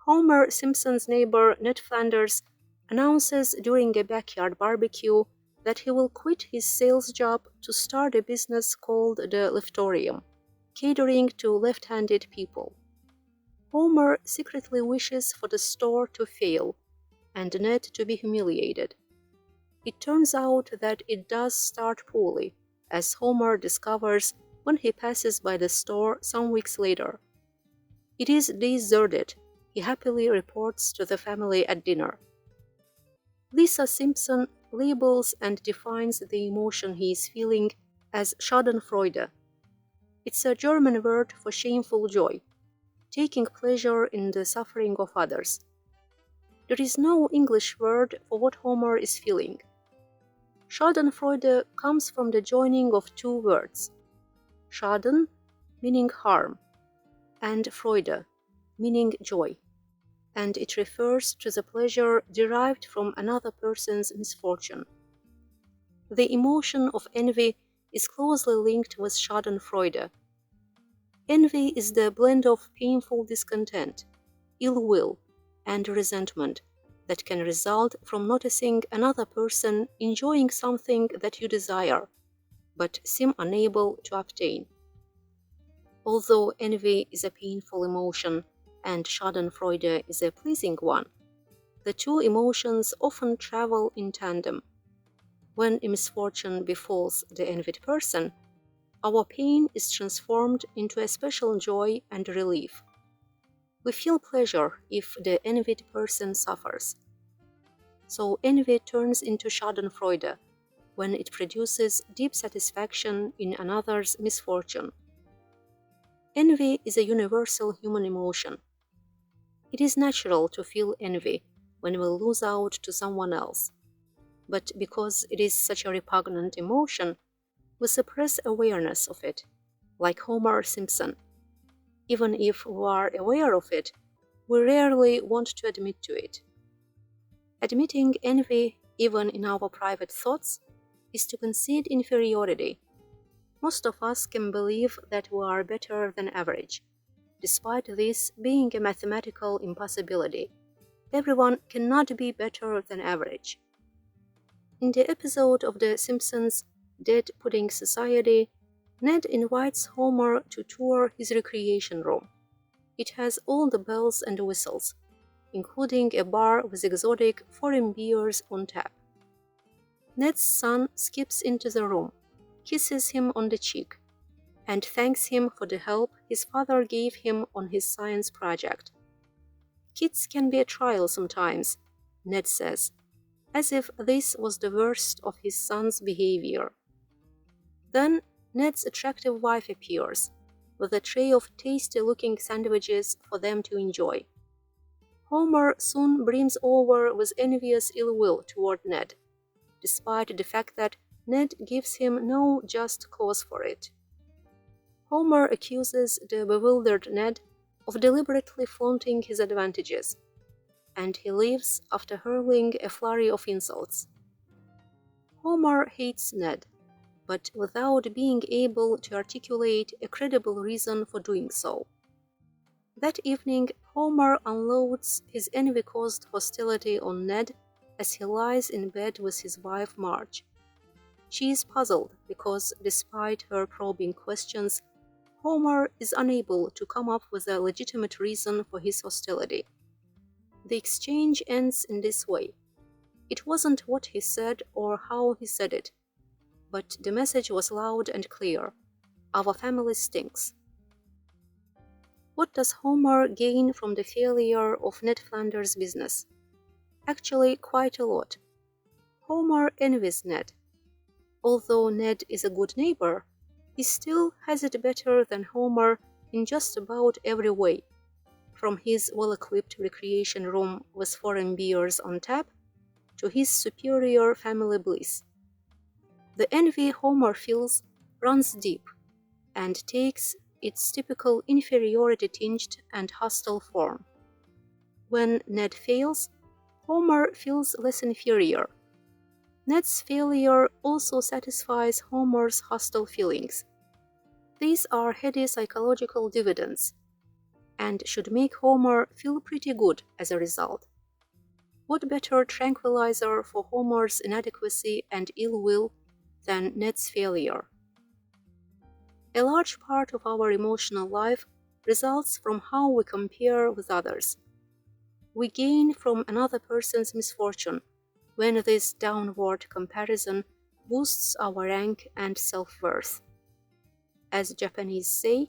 Homer Simpson's neighbor Ned Flanders announces during a backyard barbecue that he will quit his sales job to start a business called the Leftorium, catering to left-handed people. Homer secretly wishes for the store to fail and Ned to be humiliated. It turns out that it does start poorly, as Homer discovers when he passes by the store some weeks later. It is deserted, he happily reports to the family at dinner. Lisa Simpson labels and defines the emotion he is feeling as Schadenfreude. It's a German word for shameful joy, taking pleasure in the suffering of others. There is no English word for what Homer is feeling. Schadenfreude comes from the joining of two words, Schaden, meaning harm, and Freude, meaning joy, and it refers to the pleasure derived from another person's misfortune. The emotion of envy is closely linked with Schadenfreude. Envy is the blend of painful discontent, ill will, and resentment that can result from noticing another person enjoying something that you desire, but seem unable to obtain. Although envy is a painful emotion and Schadenfreude is a pleasing one, the two emotions often travel in tandem. When a misfortune befalls the envied person, our pain is transformed into a special joy and relief. We feel pleasure if the envied person suffers. So envy turns into Schadenfreude when it produces deep satisfaction in another's misfortune. Envy is a universal human emotion. It is natural to feel envy when we lose out to someone else. But because it is such a repugnant emotion, we suppress awareness of it, like Homer Simpson. Even if we are aware of it, we rarely want to admit to it. Admitting envy, even in our private thoughts, is to concede inferiority. Most of us can believe that we are better than average, despite this being a mathematical impossibility. Everyone cannot be better than average. In the episode of The Simpsons' Dead Pudding Society, Ned invites Homer to tour his recreation room. It has all the bells and whistles, including a bar with exotic foreign beers on tap. Ned's son skips into the room, kisses him on the cheek, and thanks him for the help his father gave him on his science project. Kids can be a trial sometimes, Ned says, as if this was the worst of his son's behavior. Then Ned's attractive wife appears, with a tray of tasty-looking sandwiches for them to enjoy. Homer soon brims over with envious ill will toward Ned, despite the fact that Ned gives him no just cause for it. Homer accuses the bewildered Ned of deliberately flaunting his advantages, and he leaves after hurling a flurry of insults. Homer hates Ned, but without being able to articulate a credible reason for doing so. That evening, Homer unloads his envy-caused hostility on Ned as he lies in bed with his wife Marge. She is puzzled because, despite her probing questions, Homer is unable to come up with a legitimate reason for his hostility. The exchange ends in this way. It wasn't what he said or how he said it, but the message was loud and clear. Our family stinks. What does Homer gain from the failure of Ned Flanders' business? Actually, quite a lot. Homer envies Ned. Although Ned is a good neighbor, he still has it better than Homer in just about every way, from his well-equipped recreation room with foreign beers on tap to his superior family bliss. The envy Homer feels runs deep and takes its typical inferiority-tinged and hostile form. When Ned fails, Homer feels less inferior. Ned's failure also satisfies Homer's hostile feelings. These are heady psychological dividends. and should make Homer feel pretty good as a result. What better tranquilizer for Homer's inadequacy and ill will than Ned's failure? A large part of our emotional life results from how we compare with others. We gain from another person's misfortune when this downward comparison boosts our rank and self-worth. As Japanese say,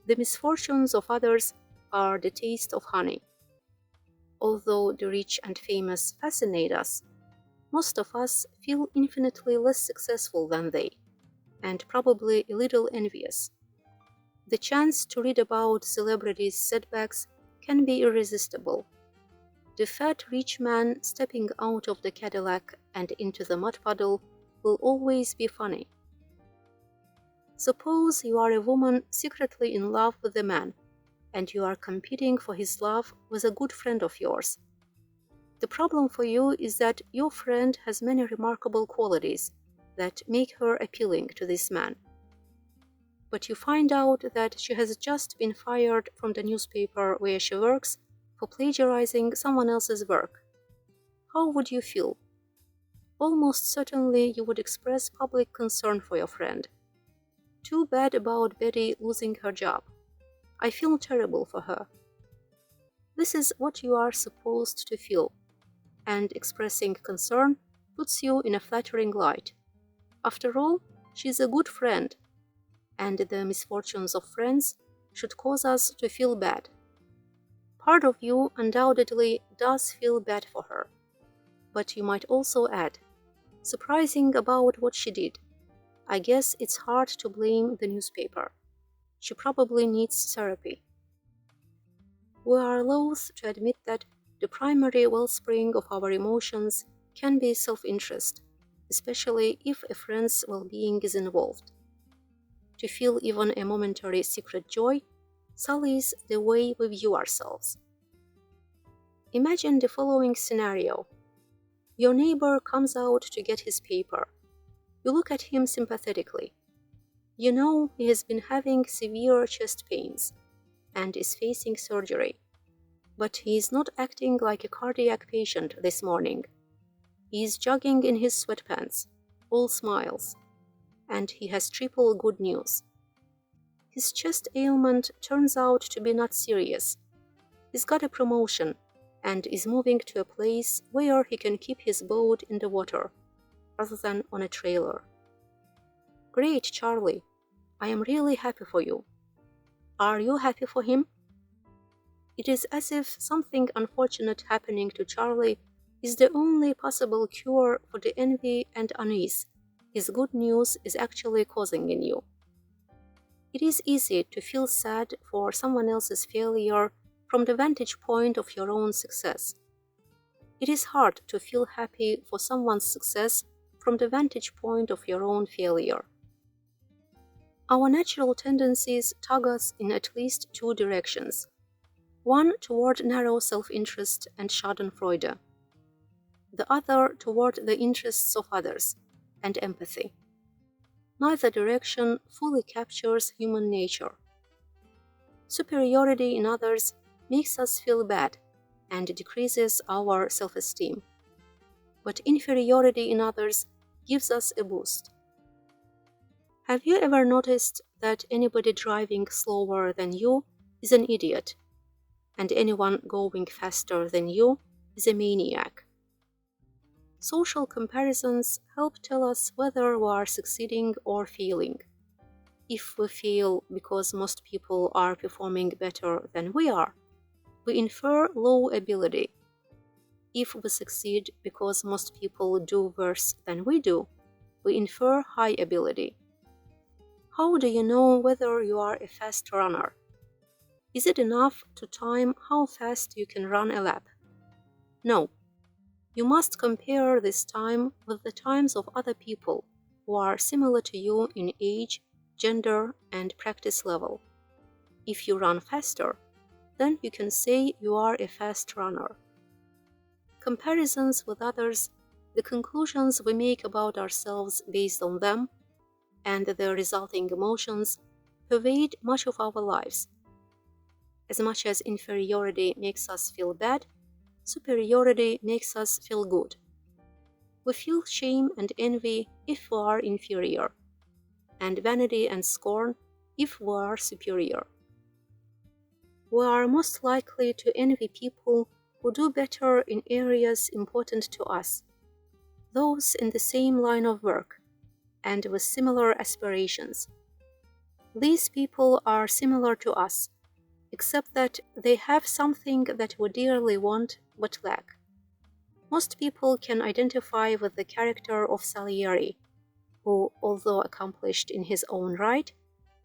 the misfortunes of others are the taste of honey. Although the rich and famous fascinate us, most of us feel infinitely less successful than they, and probably a little envious. The chance to read about celebrities' setbacks can be irresistible. The fat rich man stepping out of the Cadillac and into the mud puddle will always be funny. Suppose you are a woman secretly in love with a man, and you are competing for his love with a good friend of yours. The problem for you is that your friend has many remarkable qualities that make her appealing to this man. But you find out that she has just been fired from the newspaper where she works for plagiarizing someone else's work. How would you feel? Almost certainly you would express public concern for your friend. Too bad about Betty losing her job. I feel terrible for her. This is what you are supposed to feel, and expressing concern puts you in a flattering light. After all, she is a good friend, and the misfortunes of friends should cause us to feel bad. Part of you undoubtedly does feel bad for her, but you might also add, surprising about what she did. I guess it's hard to blame the newspaper. She probably needs therapy. We are loath to admit that the primary wellspring of our emotions can be self-interest, especially if a friend's well-being is involved. To feel even a momentary secret joy sullies the way we view ourselves. Imagine the following scenario. Your neighbor comes out to get his paper. You look at him sympathetically. You know he has been having severe chest pains and is facing surgery. But he is not acting like a cardiac patient this morning. He is jogging in his sweatpants, all smiles, and he has triple good news. His chest ailment turns out to be not serious. He's got a promotion and is moving to a place where he can keep his boat in the water rather than on a trailer. Great, Charlie. I am really happy for you. Are you happy for him? It is as if something unfortunate happening to Charlie is the only possible cure for the envy and unease his good news is actually causing in you. It is easy to feel sad for someone else's failure from the vantage point of your own success. It is hard to feel happy for someone's success from the vantage point of your own failure. Our natural tendencies tug us in at least two directions. One toward narrow self-interest and Schadenfreude, the other toward the interests of others and empathy. Neither direction fully captures human nature. Superiority in others makes us feel bad and decreases our self-esteem, but inferiority in others gives us a boost. Have you ever noticed that anybody driving slower than you is an idiot, and anyone going faster than you is a maniac? Social comparisons help tell us whether we are succeeding or failing. If we fail because most people are performing better than we are, we infer low ability. If we succeed because most people do worse than we do, we infer high ability. How do you know whether you are a fast runner? Is it enough to time how fast you can run a lap? No. You must compare this time with the times of other people who are similar to you in age, gender, and practice level. If you run faster, then you can say you are a fast runner. Comparisons with others, the conclusions we make about ourselves based on them, and the resulting emotions pervade much of our lives. As much as inferiority makes us feel bad, superiority makes us feel good. We feel shame and envy if we are inferior, and vanity and scorn if we are superior. We are most likely to envy people who do better in areas important to us, those in the same line of work, and with similar aspirations. These people are similar to us, except that they have something that we dearly want but lack. Most people can identify with the character of Salieri, who, although accomplished in his own right,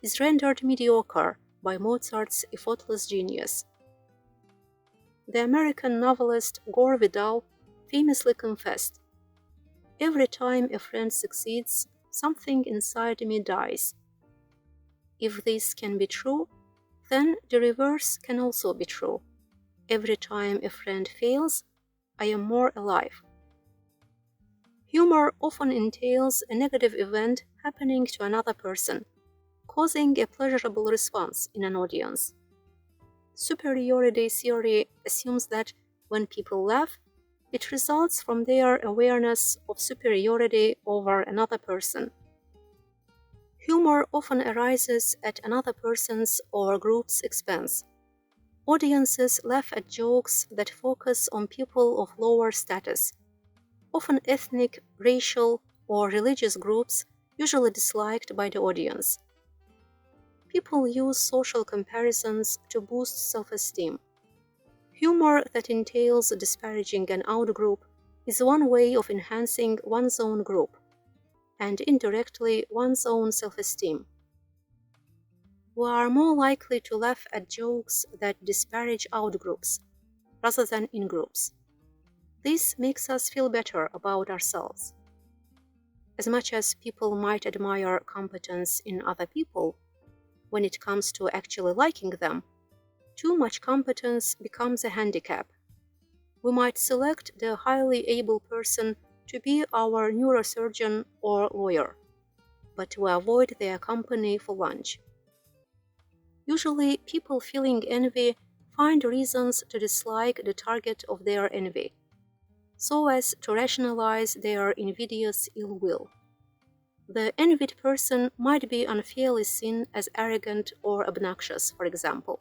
is rendered mediocre by Mozart's effortless genius. The American novelist Gore Vidal famously confessed, "Every time a friend succeeds, something inside me dies." If this can be true, then the reverse can also be true. Every time a friend fails, I am more alive. Humor often entails a negative event happening to another person, causing a pleasurable response in an audience. Superiority theory assumes that when people laugh, it results from their awareness of superiority over another person. Humor often arises at another person's or group's expense. Audiences laugh at jokes that focus on people of lower status. Often ethnic, racial, or religious groups, usually disliked by the audience. People use social comparisons to boost self-esteem. Humor that entails disparaging an outgroup is one way of enhancing one's own group, and indirectly one's own self-esteem. We are more likely to laugh at jokes that disparage outgroups, rather than in-groups. This makes us feel better about ourselves. As much as people might admire competence in other people, when it comes to actually liking them, too much competence becomes a handicap. We might select the highly able person to be our neurosurgeon or lawyer, but we avoid their company for lunch. Usually, people feeling envy find reasons to dislike the target of their envy, so as to rationalize their invidious ill will. The envied person might be unfairly seen as arrogant or obnoxious, for example.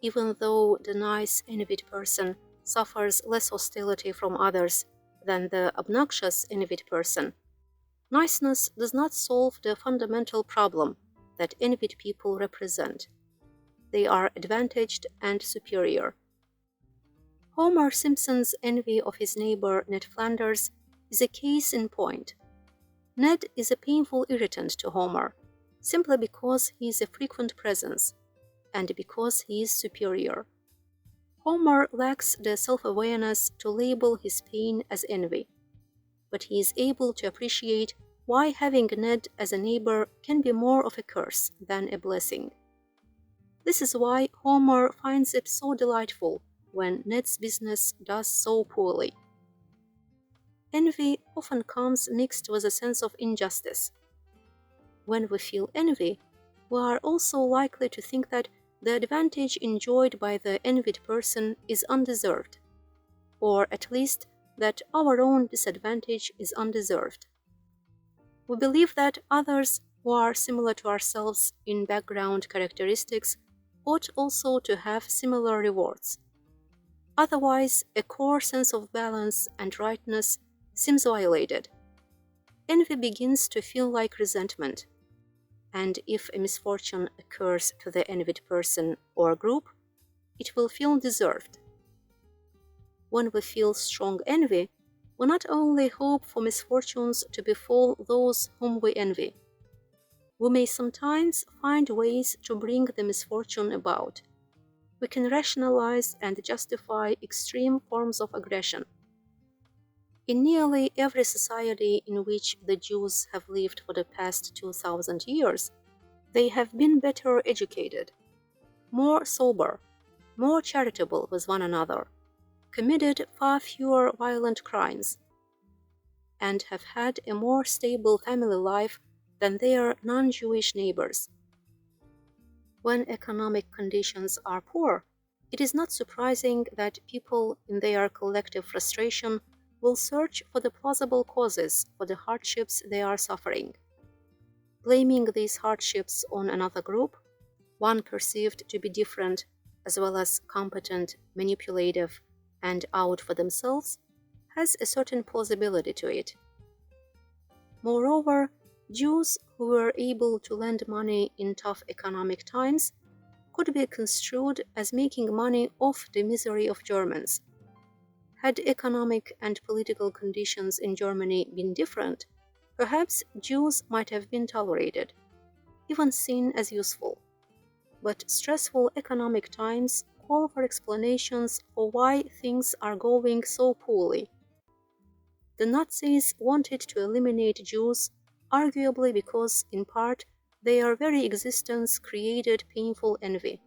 Even though the nice envied person suffers less hostility from others than the obnoxious envied person, niceness does not solve the fundamental problem that envied people represent. They are advantaged and superior. Homer Simpson's envy of his neighbor Ned Flanders is a case in point. Ned is a painful irritant to Homer, simply because he is a frequent presence, and because he is superior. Homer lacks the self-awareness to label his pain as envy, but he is able to appreciate why having Ned as a neighbor can be more of a curse than a blessing. This is why Homer finds it so delightful when Ned's business does so poorly. Envy often comes mixed with a sense of injustice. When we feel envy, we are also likely to think that the advantage enjoyed by the envied person is undeserved, or at least that our own disadvantage is undeserved. We believe that others who are similar to ourselves in background characteristics ought also to have similar rewards. Otherwise, a core sense of balance and rightness seems violated. Envy begins to feel like resentment, and if a misfortune occurs to the envied person or group, it will feel deserved. When we feel strong envy, we not only hope for misfortunes to befall those whom we envy, we may sometimes find ways to bring the misfortune about. We can rationalize and justify extreme forms of aggression. In nearly every society in which the Jews have lived for the past 2,000 years, they have been better educated, more sober, more charitable with one another, committed far fewer violent crimes, and have had a more stable family life than their non-Jewish neighbors. When economic conditions are poor, it is not surprising that people, in their collective frustration, will search for the plausible causes for the hardships they are suffering. Blaming these hardships on another group, one perceived to be different, as well as competent, manipulative, and out for themselves, has a certain plausibility to it. Moreover, Jews who were able to lend money in tough economic times could be construed as making money off the misery of Germans. Had economic and political conditions in Germany been different, perhaps Jews might have been tolerated, even seen as useful. But stressful economic times call for explanations for why things are going so poorly. The Nazis wanted to eliminate Jews, arguably because, in part, their very existence created painful envy.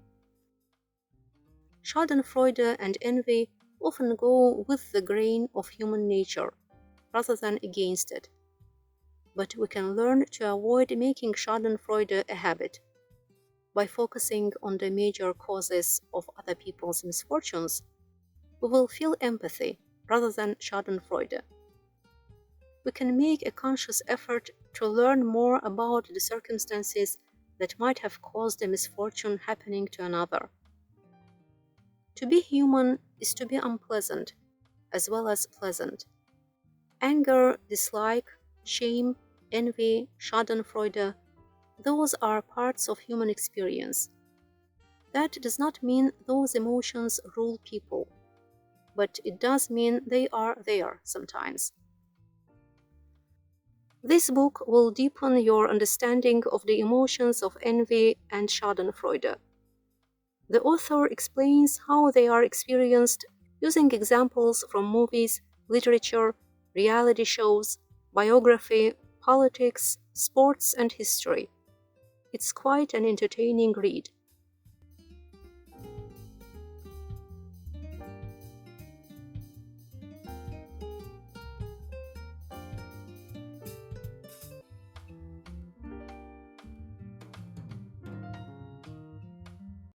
Schadenfreude and envy often go with the grain of human nature, rather than against it. But we can learn to avoid making Schadenfreude a habit. By focusing on the major causes of other people's misfortunes, we will feel empathy rather than Schadenfreude. We can make a conscious effort to learn more about the circumstances that might have caused a misfortune happening to another. To be human is to be unpleasant, as well as pleasant. Anger, dislike, shame, envy, Schadenfreude, those are parts of human experience. That does not mean those emotions rule people, but it does mean they are there sometimes. This book will deepen your understanding of the emotions of envy and Schadenfreude. The author explains how they are experienced using examples from movies, literature, reality shows, biography, politics, sports, and history. It's quite an entertaining read.